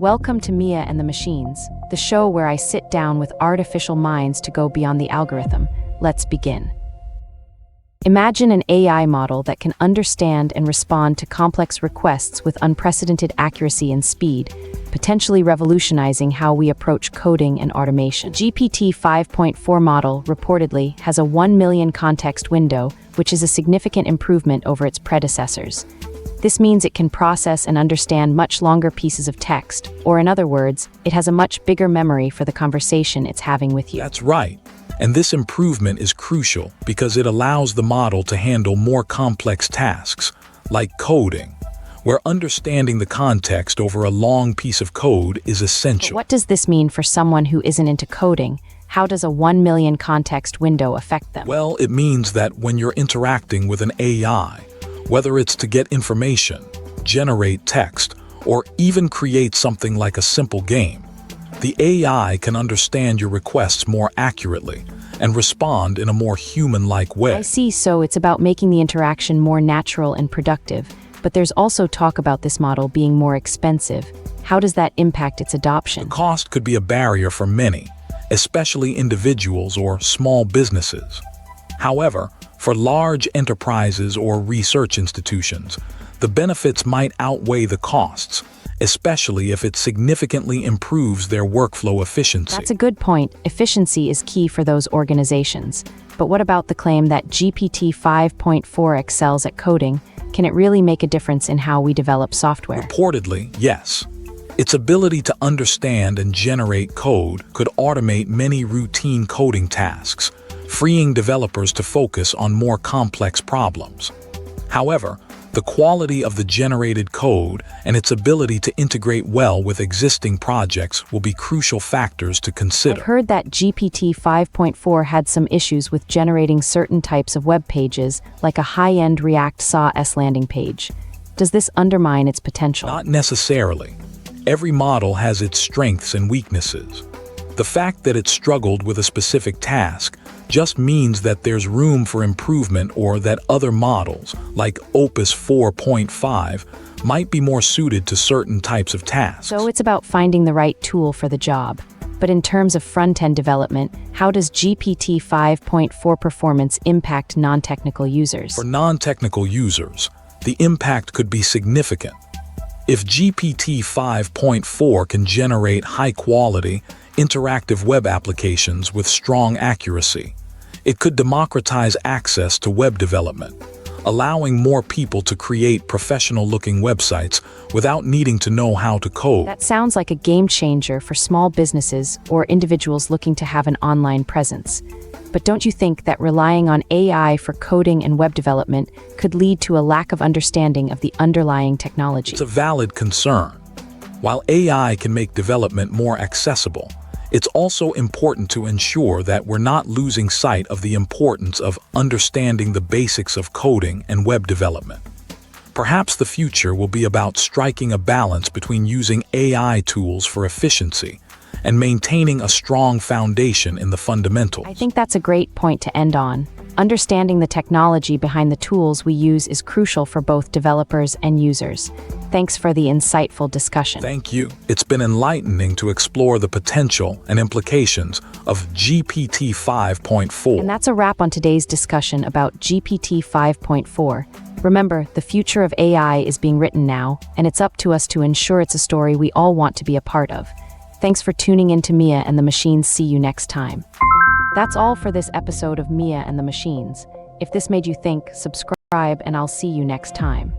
Welcome to Mia and the Machines, the show where I sit down with artificial minds to go beyond the algorithm. Let's begin. Imagine an AI model that can understand and respond to complex requests with unprecedented accuracy and speed, potentially revolutionizing how we approach coding and automation. GPT 5.4 model reportedly has a 1 million context window, which is a significant improvement over its predecessors. This means it can process and understand much longer pieces of text, or in other words, it has a much bigger memory for the conversation it's having with you. That's right. And this improvement is crucial because it allows the model to handle more complex tasks, like coding, where understanding the context over a long piece of code is essential. But what does this mean for someone who isn't into coding? How does a 1 million context window affect them? Well, it means that when you're interacting with an AI, whether it's to get information, generate text, or even create something like a simple game, the AI can understand your requests more accurately and respond in a more human-like way. I see, so it's about making the interaction more natural and productive, but there's also talk about this model being more expensive. How does that impact its adoption? The cost could be a barrier for many, especially individuals or small businesses. However, for large enterprises or research institutions, the benefits might outweigh the costs, especially if it significantly improves their workflow efficiency. That's a good point. Efficiency is key for those organizations. But what about the claim that GPT 5.4 excels at coding? Can it really make a difference in how we develop software? Reportedly, yes. Its ability to understand and generate code could automate many routine coding tasks, freeing developers to focus on more complex problems. However, the quality of the generated code and its ability to integrate well with existing projects will be crucial factors to consider. I've heard that GPT 5.4 had some issues with generating certain types of web pages, like a high-end React SAOS landing page. Does this undermine its potential? Not necessarily. Every model has its strengths and weaknesses. The fact that it struggled with a specific task just means that there's room for improvement, or that other models, like Opus 4.5, might be more suited to certain types of tasks. So it's about finding the right tool for the job. But in terms of front-end development, how does GPT 5.4 performance impact non-technical users? For non-technical users, the impact could be significant. If GPT 5.4 can generate high-quality, interactive web applications with strong accuracy, it could democratize access to web development, allowing more people to create professional-looking websites without needing to know how to code. That sounds like a game changer for small businesses or individuals looking to have an online presence. But don't you think that relying on AI for coding and web development could lead to a lack of understanding of the underlying technology? It's a valid concern. While AI can make development more accessible, it's also important to ensure that we're not losing sight of the importance of understanding the basics of coding and web development. Perhaps the future will be about striking a balance between using AI tools for efficiency and maintaining a strong foundation in the fundamentals. I think that's a great point to end on. Understanding the technology behind the tools we use is crucial for both developers and users. Thanks for the insightful discussion. Thank you. It's been enlightening to explore the potential and implications of GPT 5.4. And that's a wrap on today's discussion about GPT 5.4. Remember, the future of AI is being written now, and it's up to us to ensure it's a story we all want to be a part of. Thanks for tuning in to Mia and the Machines. See you next time. That's all for this episode of Mia and the Machines. If this made you think, subscribe, and I'll see you next time.